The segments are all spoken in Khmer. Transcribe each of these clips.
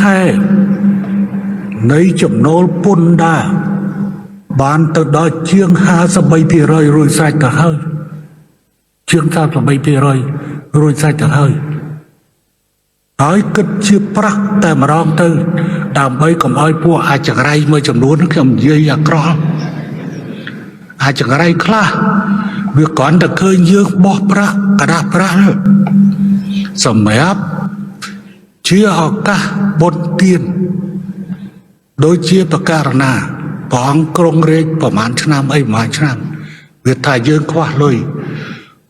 khê nấy chậm nô pun đa ban từ đó chiêng ha sa bay pì rồi sai cả hơi chiêng sao sa bay pì rồi sai cả hơi hỏi kết chia prak tại mà rong tư đàm bay cầm oi pua ai chẳng ray mới chậm nô nó cầm dây à cỏ ai chẳng ray khla việc còn được khơi dương bỏ prak cả đa prak sầm mép chia họ cả bồn tiền đối chia bậc cả na bóng krong rê bỏ màn cho nam ấy màn cho nam việc thải dương qua lôi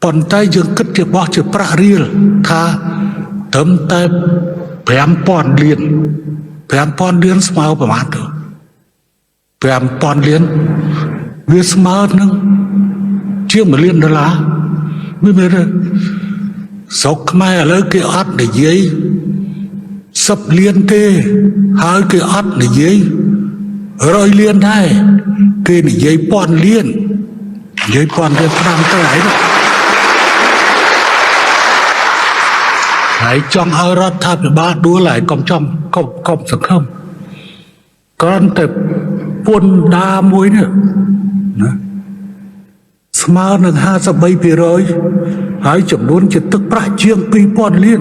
còn tay dương cất chia bỏ chia pra riêng tha tấm tay bèm pon liền smao bỏ màn thôi bèm pon liền việc smao nâng chia mà liền đó lá mới biết rồi sọc mai ở lấy cái ớt để dưới sập liên tê hai cái ớt để dưới rồi liên đây cái này dưới pon liên cái phàm tới ấy đó hãy trong hơi rót tháp ba đua lại công trong công sẵn không con tập buôn đa muối nữa smart nâng ha sa bay pì rồi hãy chậm đốn chỉ tức pra chiêng pi pon liên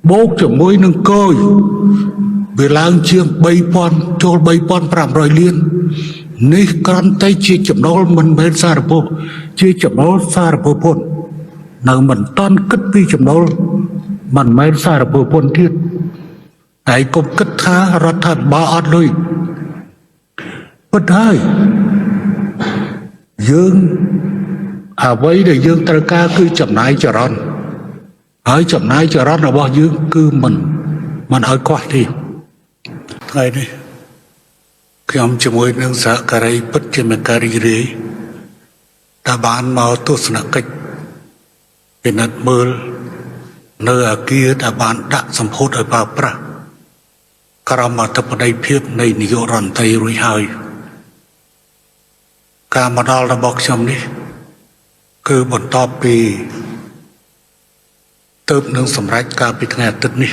bốc chậm muối nâng coi vì lang chiêng bay pon trôi bay pon pram rồi liên ní con tay chia chậm đó mình bên xa được bộ chia chậm đó xa được bộ pon nào mình ton cất pi chậm đó mình bên xa được bộ pon thiết hãy cùng cất tha rót thật ba ọt lui bất hai dương với để dương ta ca cứ chậm nái chờ ron hỏi chậm nái chờ ron là bao dương cứ mình ở quạt đi ngày đi khi ông chỉ muốn nâng giá cà ray bất trên mình cà ri rế đã bán màu tốt sẵn cách vì nát mơ nơi ở kia đã bán đã xâm hốt ở bà pra cà ra mà tập ở đây phiếp này nị dỗ ròn tay rồi hơi cả mà đó là bọc chồng đi cứ bọn to bì tớp nâng sầm rách cả bị nghe tức đi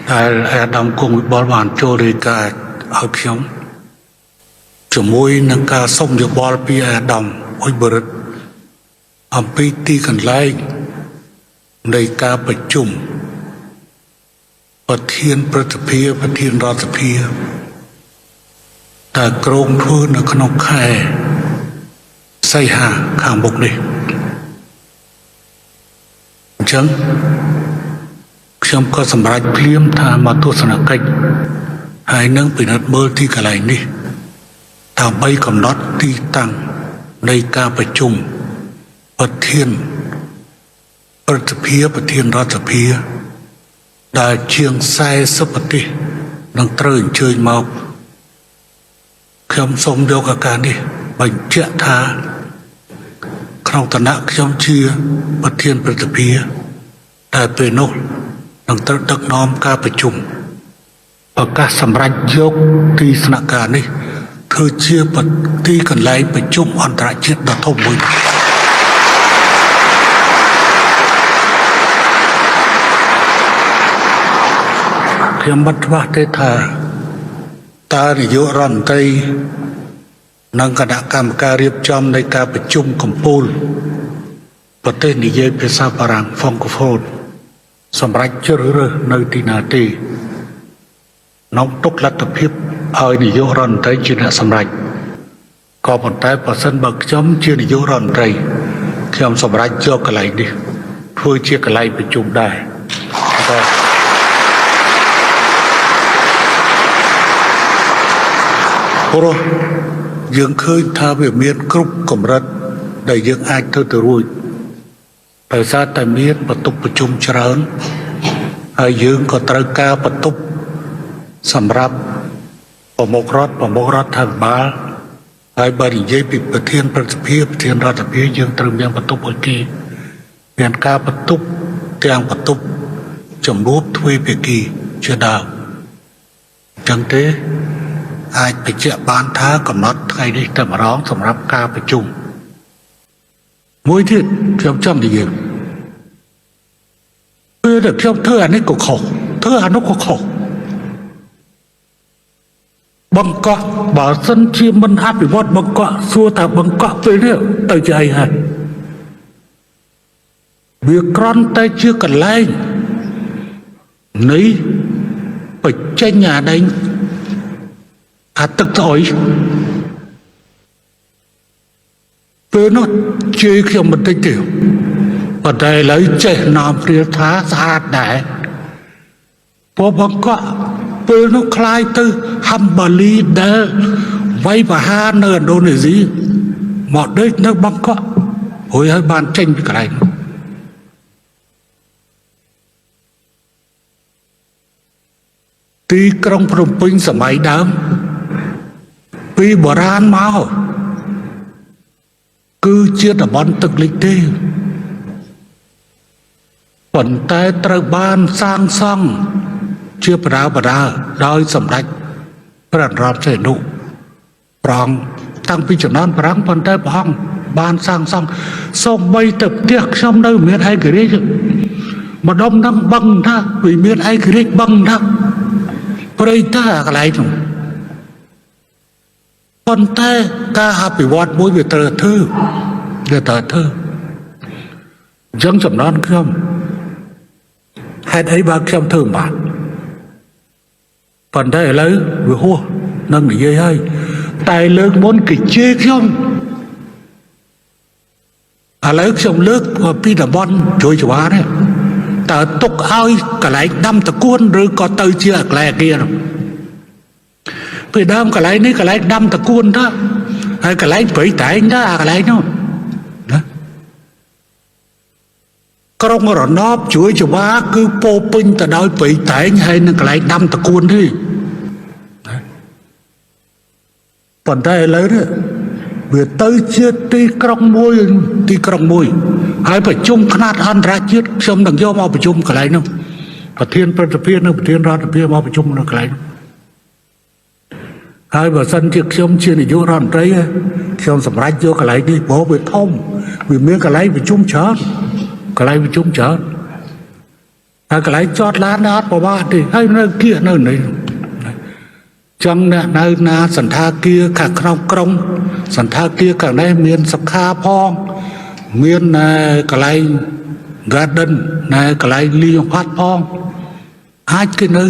ai đâm cùng với bó bàn cho đi cả ở chồng chủ môi nâng cả sông được bó bì đâm ôi bờ đất ẩm bì ti cần lại đây cả bạch chùm bạch thiên ra tập phíaแต่กรงทั่วนักนกแค่ใส่หาข้างบกเลยจังฉันก็สำหรับเพียมทามาตัวสนักกันหายนั่งเป็นนัดเบอร์ที่กระไรนี่ทำใบกำนัดที่ตั้งในการประชุมประเทียนประเทียนรัฐเพียได้เชียงไซสปตินังเตยเชยมาខ្ញុំសូមយកឱកាសនេះបញ្ជាក់ថាក្នុងឋានៈខ្ញុំជាប្រធានព្រឹទ្ធសភាតែពេលនោះនឹងត្រូវដឹកនាំការប្រជុំប្រកាសសម្រេចយកទីស្នាក់ការនេះធ្វើជាទីកន្លែងប្រជុំអន្តរជាតិដ៏ធំមួយខ្ញុំមិនខ្វះទេថាតើនាយករដ្ឋមន្ត្រីនិងគណៈកម្មការរៀបចំនៃការប្រជុំកំពូលប្រទេសនិយាយភាសាបារាំង Francophone សម្រាប់ជ្រើសរើសនៅទីណាទេនាំទុកលទ្ធភាពឲ្យនាយករដ្ឋមន្ត្រីជាអ្នកសម្រេចក៏ប៉ុន្តែបើសិនបើខ្ញុំជានាយករដ្ឋមន្ត្រីខ្ញុំសម្រេចយកកន្លែងនេះធ្វើជាកន្លែងប្រជុំដែរព្រោះយើងឃើញថាវាមានគ្រប់កម្រិតដែលយើងអាចធ្វើទៅរួចដោយសារតែមានបន្ទប់ប្រជុំច្រើនហើយយើងក៏ត្រូវការបន្ទប់សម្រាប់ប្រមុខរដ្ឋាភិបាលហើយបើនិយាយពីប្រធានព្រឹទ្ធសភាប្រធានរដ្ឋសភាយើងត្រូវមានបន្ទប់ឲ្យគេមានការបន្ទប់ទាំងបន្ទប់ជំនួបទ្វេភាគីជាដើមចឹងទេអាចបញ្ជាក់បានថាកំណត់ថ្ងៃនេះតែម្ដងសម្រាប់ការប្រជុំមួយទៀតខ្ញុំចង់និយាយពេលដែលខ្ញុំធ្វើអានេះក៏ខុស ធ្វើអានោះក៏ខុសបង្កក់បើសិនជាមិនអភិវឌ្ឍបង្កក់សួរថាបង្កក់ពេលនេះទៅជាអីហើយវាក្រន់តែជាកន្លែងនៃបញ្ចេញអាដែងអាទឹកស្អុយពេលនោះជេរខ្ញុំបន្តិចទេប៉ុន្តែឥឡូវចេះនាំព្រាលថាស្អាតដែរព្រោះបង្កក់ពេលនោះคล้ายទៅហាំបាលីដែលវាយបហានៅឥណ្ឌូនេស៊ីមកដេកនៅបង្កក់រួចហើយបានចេញពីកន្លែងទីក្រុងភ្នំពេញសម័យដើមពីបុរាណមកគឺជាតំបន់ទឹកលិចទេប៉ុន្តែត្រូវបានសាងសង់ជាបដាដោយសម្ដេចព្រះនរោត្តមសីហនុប្រងតាំងពីជំនាន់ប្រាំងប៉ុន្តែព្រះអង្គបានសាងសង់សូម្បីតែផ្ទះខ្ញុំនៅមានឯករាជ្យម្ដុំនឹងបឹងថាវាមានឯករាជ្យបឹងថាព្រៃតាកន្លែងនោះប៉ុន្តែការអភិវឌ្ឍមួយវាត្រូវធ្វើអញ្ចឹងចំណន់ខ្ញុំហេតុអីបើខ្ញុំធ្វើមិនបានប៉ុន្តែឥឡូវវាហួសនឹងនិយាយហើយតែលើកមុនគេជេរខ្ញុំឥឡូវខ្ញុំលើកពីតំបន់ជួយចង្វានេះតើទុកឲ្យកន្លែងដាំតកួនឬក៏ទៅជាកន្លែងអាគារពីដើមកន្លែងនេះកន្លែងដាំតកួនទៅហើយកន្លែងព្រៃតែងទៅអាកន្លែងនោះណាក្រុងរណបជួយចង្វាគឺពោពេញទៅដោយព្រៃតែងហើយនឹងកន្លែងដាំតកួនទេប៉ុន្តែឥឡូវនេះវាទៅជាទីក្រុងមួយហើយប្រជុំខ្នាតអន្តរជាតិខ្ញុំនឹងយកមកប្រជុំកន្លែងនោះប្រធានព្រឹទ្ធសភានិងប្រធានរដ្ឋសភាមកប្រជុំនៅកន្លែងហើយបើសិនជាខ្ញុំជានាយករដ្ឋមន្ត្រីខ្ញុំសម្រេចយកកន្លែងនេះព្រោះវាធំវាមានកន្លែងប្រជុំច្រើនហើយកន្លែងចតឡានអត់ប្រហែលទេហើយនៅគៀកនៅនេះចឹងអ្នកនៅណាសន្តាគារខាងក្នុងក្រុងសន្តាគារខាងនេះមានសុខាផងមានកន្លែង garden កន្លែងលីយ៉ុងផាត់ផងអាចគេនៅ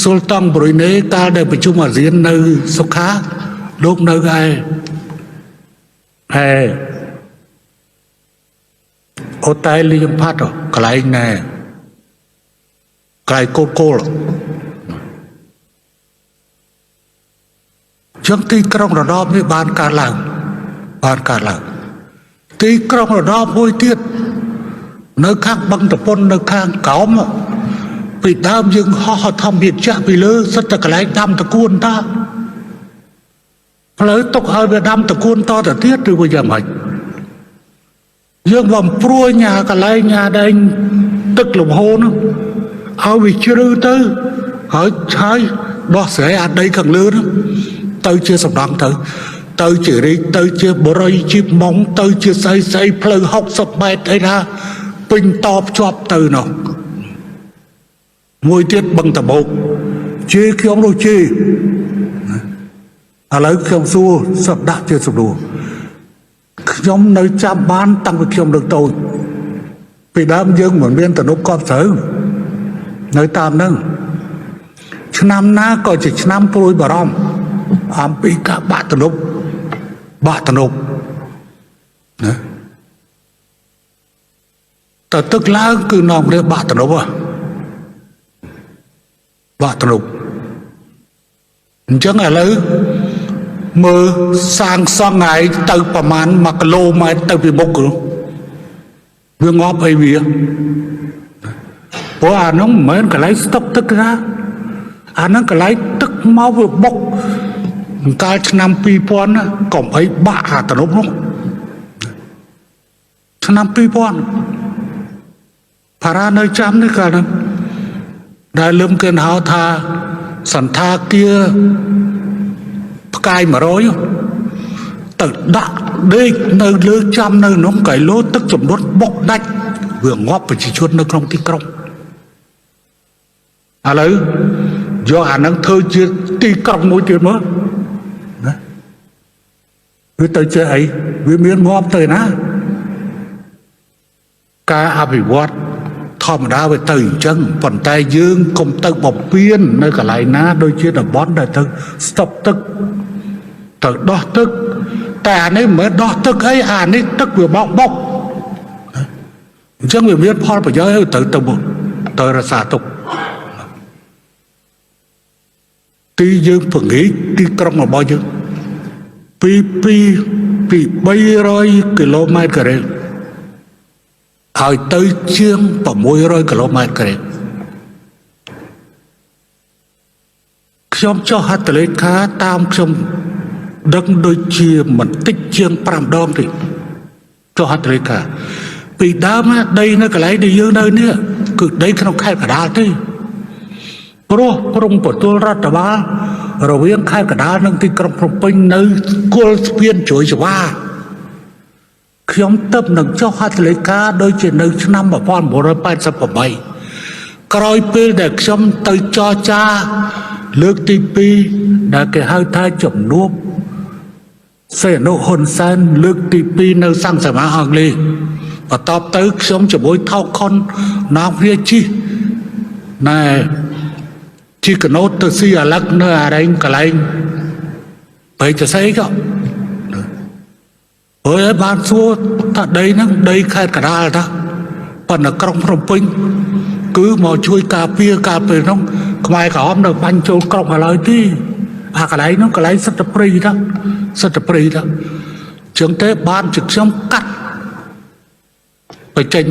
ស៊ុលតុងប្រុយណេកាលដែលប្រជុំអាស៊ាននៅសុខាលោកនៅឯអូតែលីយ៉ុងផាត់កន្លែងណែកន្លែងគោលចឹងទីក្រុងរណបនេះបានកើតឡើងទីក្រុងរណបមួយទៀតនៅខាងបឹងតពុននៅខាងកោមពីដើមយើងហោះធម្មជាតិចាក់ពីលើសិតតែកន្លែងដាំតកួនតាផ្លូវទុកឲ្យវាដាំតកួនតទៅទៀតឬក៏យ៉ាងម៉េចយើងបំព្រួយញ៉ាកន្លែងញ៉ាដែងទឹកលំហូរនោះឲ្យវាជ្រៅទៅហើយដោះស្រាយអាដីខាងលើនោះទៅជាសម្ដងទៅជារីកទៅជាបរិយជីបម៉ងទៅជាស្អីផ្លូវ60ម៉ែត្រអីណាពេញតបជាប់ទៅនោះមួយទៀតបឹងតបោកជេរខ្ញុំនោះជេរឥឡូវខ្ញុំសួរសប្តាហ៍ជាសំដួលខ្ញុំនៅចាំបានតាំងពីខ្ញុំនៅតូចពីដើមយើងមិនមានទំនុកកប់ស្រូវនៅតាមហ្នឹងឆ្នាំណាក៏ជាឆ្នាំព្រួយបារម្ភអំពីការបាក់ទំនុកណាតើទឹកឡើងគឺនាំគ្នាបាក់ទំនុកអញ្ចឹងឥឡូវមើលសាងសង់ហើយទៅប្រមាណ1គីឡូម៉ែត្រទៅពីមុខវាងាប់អីវាព្រោះអានោះមិនមែនកន្លែងស្តុកទឹកណាអានោះកន្លែងទឹកមកវាបុកកាលឆ្នាំ2000ណាកុំអីបាក់អាទំនប់នោះឆ្នាំ2000បារានៅចាំនេះកាលនោះដែលលឹមគេហៅថាសន្តាគារផ្កាយ100ទៅដាក់ដេកនៅលើចាំនៅក្នុងកៃឡូទឹកចំនួនបុកដាច់វាងាប់ប្រជាជននៅក្នុងទីក្រុង ឥឡូវយកអានឹងធ្វើជាទីក្រុងមួយទៀតមកណាវាទៅជាអីវាមានងាប់ទៅណាការអភិវឌ្ឍធម្មតាវាទៅអញ្ចឹងប៉ុន្តែយើងកុំទៅបំពេញនៅកន្លែងណាដូចជាតំបន់ដែលទៅស្តុបទឹកទៅដោះទឹកតែអានេះមិនមែនដោះទឹកអីអានេះទឹកវាបោកបុកអញ្ចឹងវាមានផលប្រយោជន៍ទៅរក្សាទុកទីយើងពង្រីកទីក្រុងរបស់យើងពី300 គីឡូម៉ែត្រការ៉េហើយទៅជាង600 គីឡូម៉ែត្រការ៉េខ្ញុំចុះហត្ថលេខាតាមខ្ញុំដឹងដូចជាមិនតិចជាង5ដងទេចុះហត្ថលេខាពីដើមដីនៅកន្លែងដែលយើងនៅនេះគឺដីក្នុងខេត្តកណ្ដាលទេព្រោះព្រំប្រទល់រដ្ឋបាលរវាងខេត្តកណ្ដាលនិងទីក្រុងភ្នំពេញនៅគល់ស្ពានជ្រោយចង្វាខ្ញុំទៅនឹងចុះហត្ថលេខាដូចជានៅឆ្នាំ1988ក្រោយពេលដែលខ្ញុំទៅចរចាលើកទី2ដែលគេហៅថាជំនួបសេនុហ៊ុនសែនលើកទី2នៅសង្ឃសមាអង់គ្លេសបន្ទាប់ទៅខ្ញុំជាមួយថោកខុននាំគ្នាជិះណែជិះកណូតទៅស៊ីអាឡឹកនៅអារែងកន្លែងបេជសីក៏ហើយបានសួរថាដីហ្នឹងដីខេត្តកណ្ដាលតាប៉ុន្តែក្រុងភ្នំពេញគឺមកជួយការពារកាលពេលហ្នឹងខ្មែរក្រហមនៅបាញ់ចូលក្រុងឲ្យឡើយទេអាកន្លែងហ្នឹងកន្លែងសិទ្ធិព្រៃតាសិទ្ធិព្រៃតាជាងទេបានជាខ្ញុំកាត់ទៅចេញ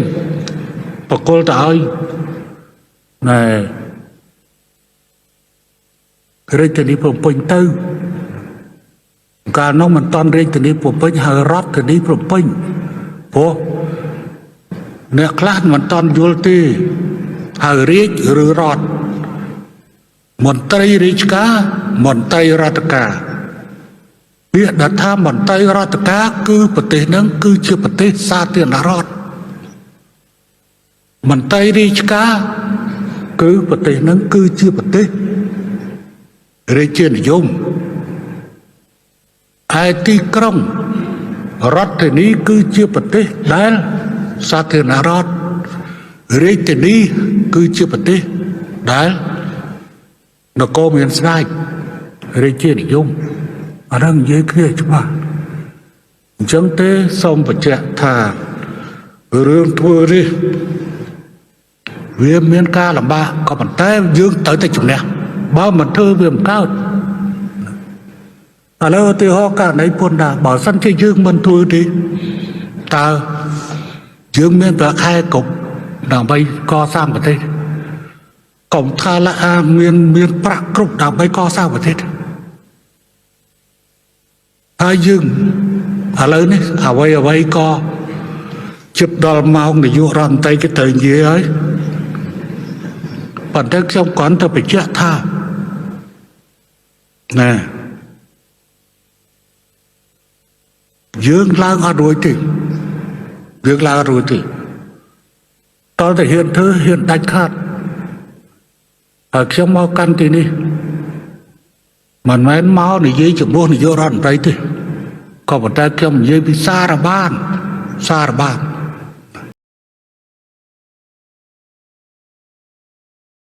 បកគលទៅឲ្យណែរាជធានីភ្នំពេញទៅកាលនោះមិនតាន់រាជធានីភ្នំពេញហើយរដ្ឋធានីភ្នំពេញព្រោះអ្នកខ្លះមិនតាន់យល់ទេហើយរាជឬរដ្ឋមន្ត្រីរាជការមន្ត្រីរដ្ឋការពាក្យដែលថាមន្ត្រីរដ្ឋការគឺប្រទេសហ្នឹងគឺជាប្រទេសសាធារណរដ្ឋមន្ត្រីរាជការគឺប្រទេសហ្នឹងគឺជាប្រទេសរាជានិយមឯទីក្រុងរដ្ឋធានីគឺជាប្រទេសដែលសាធារណរដ្ឋរាជធានីគឺជាប្រទេសដែលនគរមានស្ដេចរាជានិយមអានឹងនិយាយគ្នាច្បាស់អញ្ចឹងទេសូមបញ្ជាក់ថារឿងធ្វើនេះវាមានការលំបាកក៏ប៉ុន្តែយើងត្រូវតែជំនះបើមិនធ្វើវាមិនកើតឥឡូវឧទាហរណ៍ករណីពន្ធដារបើសិនជាយើងមិនធ្វើទេតើយើងមានប្រាក់ខែគ្រប់ដើម្បីកសាងប្រទេសកុំថាឡាមានប្រាក់គ្រប់ដើម្បីកសាងប្រទេសហើយយើងឥឡូវនេះអ្វីក៏ជិតដល់ម៉ោងនាយករដ្ឋមន្ត្រីគេត្រូវនិយាយហើយប៉ុន្តែខ្ញុំគ្រាន់តែបញ្ជាក់ថាណែយើងឡើងអត់រួចទេយើងឡើងអត់រួចទេតើតែហ៊ានធ្វើហ៊ានដាច់ខាតហើយខ្ញុំមកកាន់ទីនេះមិនមែនមកនិយាយជំនួសនាយករដ្ឋមន្ត្រីទេក៏ប៉ុន្តែខ្ញុំនិយាយពីសារបាន